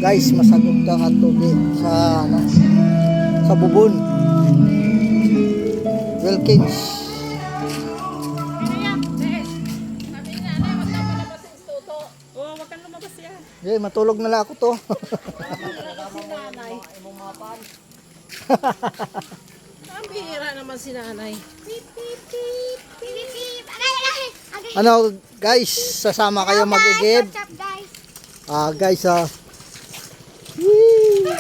Guys, masagop ka nga tubig sa ano, sa bubon. Wilkins. Oh, wag kang lumabas yan. Okay, matulog na lang ako to. Si nanay. Ang bihira naman si nanay. Pip, pip, pip, pip, pip. Ano guys, sasama kayo mag-igib. What's up, guys? Guys, Whee!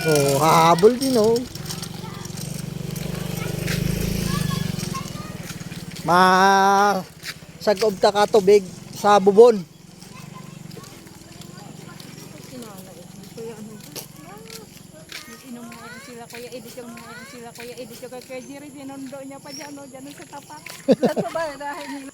Oh, hahabol din oh. Sagob ta ka tubig sa bubon. Si nanay. Kuya ano ba? Inom mo sila kuya Edith yung mga sila kuya Edith yung kay Jerry dinondo niya pa dyan, no? Dyan sa tapak. Sa bahay nila.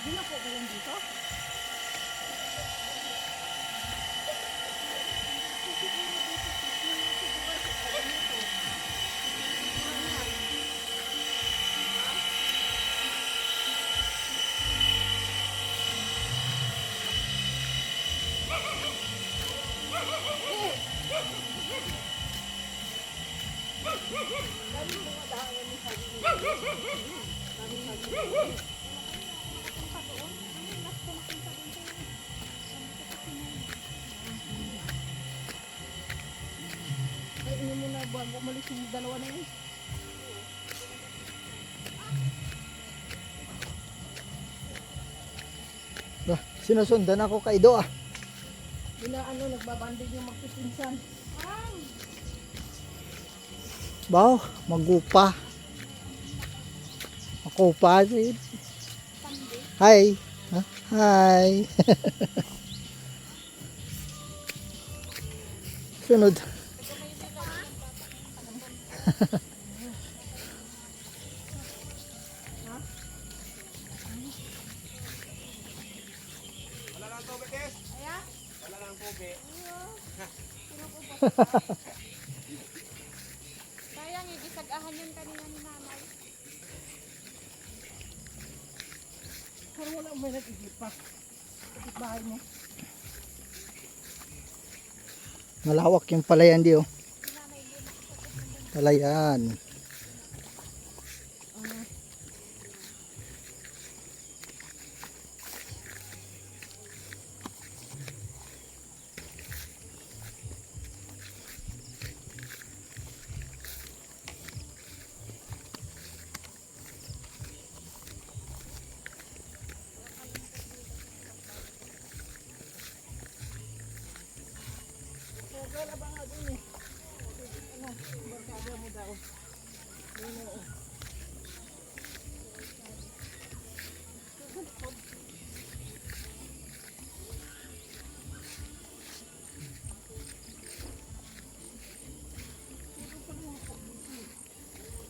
Dinako ka lang dito? Ay, ini mo na bago umalis yung dalawa na yun. Sinusundan ako kay Do ah. Nagbabanding yung magpipinsan. Baw, magupa. Magupa. Hi. Huh? Hi. Sunod. Sayang, igisagahan yun kanina ni nanay. Parang wala may nag-igip pa. Kapit bahay mo. Malawak yung palayan di oh. Palayan.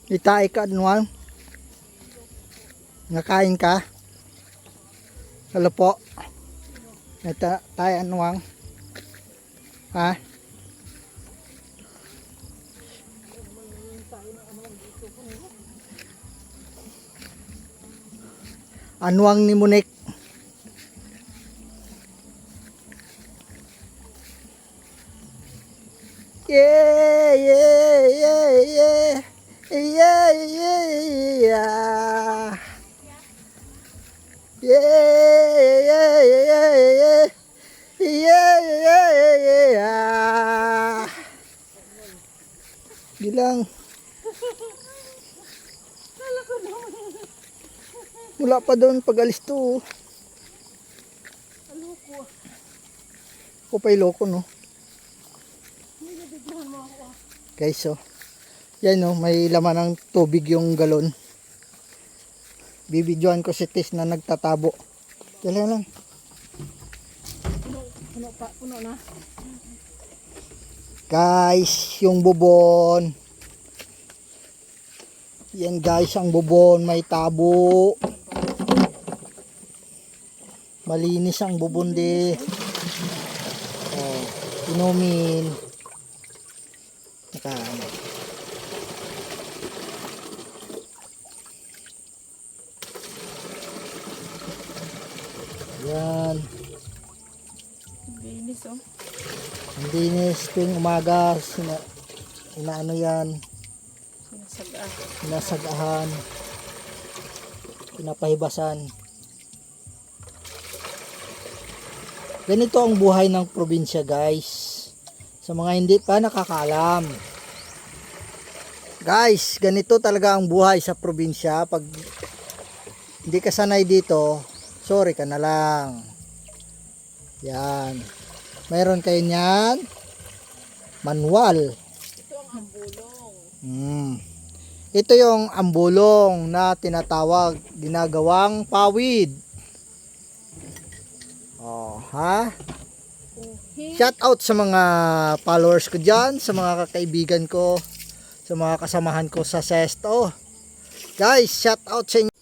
Itay ka anuang. Nakain ka. Halo po. Ito tayo anuang. Ha? Anuang ni Munik. Yeah, yeah, yeah, yeah. Yeah, yeah, yeah. Yeah, yeah, yeah, yeah. Yeah, yeah, yeah. Bilang. Mula pa doon pag alis to. Ako pa'y loko, no? Guys, oh. Yan, oh. May laman ng tubig yung galon. Bibidyoan ko si Tis na nagtatabo. Dala lang. Puno na. Guys, yung bubon. Yan guys, ang bubon. May tabo. Malinis ang bubon di. Oh, inumin. Nakaano. Yan. Linis oh. Ang linis tuwing umaga. Inaano yan. Sinasagaan. Sinasagahan. Pinapahibasan. Ganito ang buhay ng probinsya guys. Sa mga hindi pa nakakaalam. Guys, ganito talaga ang buhay sa probinsya. Pag hindi ka sanay dito, sorry ka na lang. Yan. Mayroon kayo niyan. Manual. Ito ang ambulong. Ito yung ambulong na tinatawag, ginagawang pawid. Oh, ha? Shout out sa mga followers ko dyan, sa mga kaibigan ko, sa mga kasamahan ko sa Sesto. Guys, shout out sa inyo.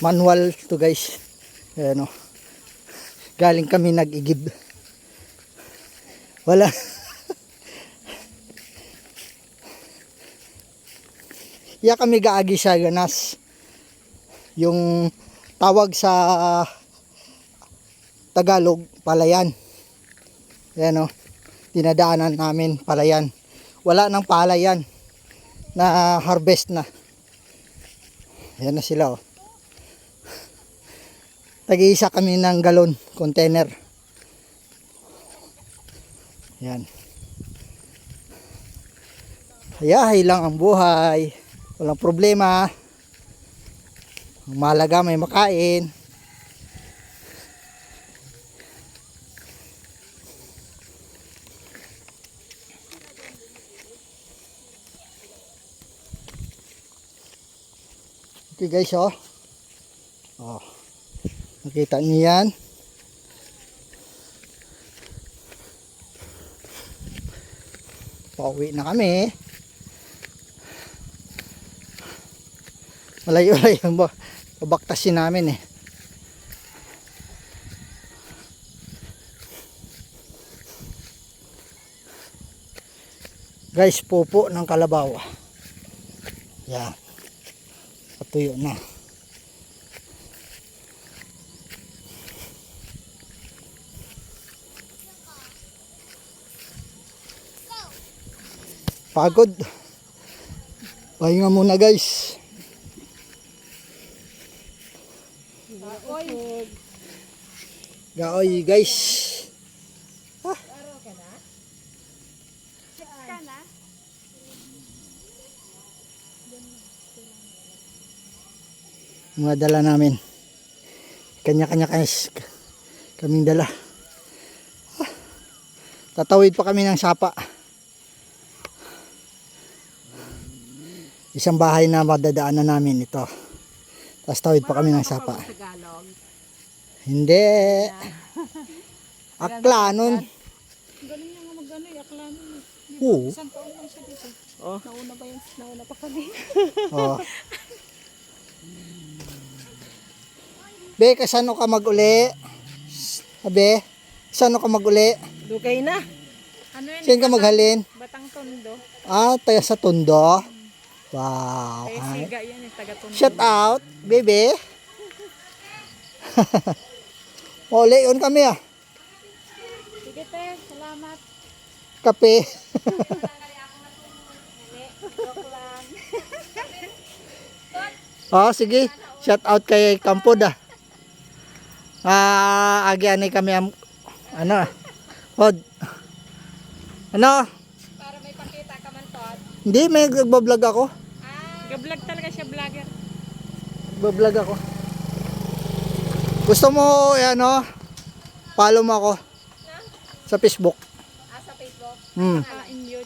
Manual to guys. Ayan o. Galing kami nag-igib. Wala. Ya kami gaagi sa ganas. Yung tawag sa Tagalog, palayan. Ayan o. Dinadaanan namin palayan. Wala nang palayan na harvest na. Ayan na sila o. Tag-iisa kami ng galon, container. Ayan. Hayahay lang ang buhay. Walang problema. Ang mahalaga may makain. Okay guys, oh. Oh. Nakita niyo yan? Pauwi na kami. Malayo-layo yung babaktasin namin eh. Guys, pupo ng kalabaw. Yan. Patuyo na. Pagod. Pahinga muna guys. Gaoy guys. Mga dala namin. Kanya-kanya guys. Kaming dala. Tatawid pa kami ng sapa. Isang bahay na madadaanan namin ito. Tapos tawid pa kami ng sapa. Tagalog. Hindi. Aklanon. Galing niya nga mag-ano, aklanon. Oo. Isang taon lang siya dito. Oh. Nauna ba yun? Nauna pa kami. Oh. Be, kasano ka mag-uli? Abe, kasano ka mag-uli? Dugay na. Ano yun? Saan ka maghalin? Batang Tondo. Ah, tayo sa Tondo. Wow. Kaya Ay. siga yan, taga Tondo. Shout out, bebe. Ole, yun kami ah. Sige te, salamat. Kape. Joke lang. Oh, sige. Shout out kay Kampod ah. Agyan kami ano Hod. Ano? Para may pakita ka man, Todd. Hindi, may nagbablog ako. Ga-vlog talaga siya, vlogger. Nagbablog ako. Gusto mo, ano, follow mo ako sa Facebook. Sa Facebook. Hmm. in YouTube.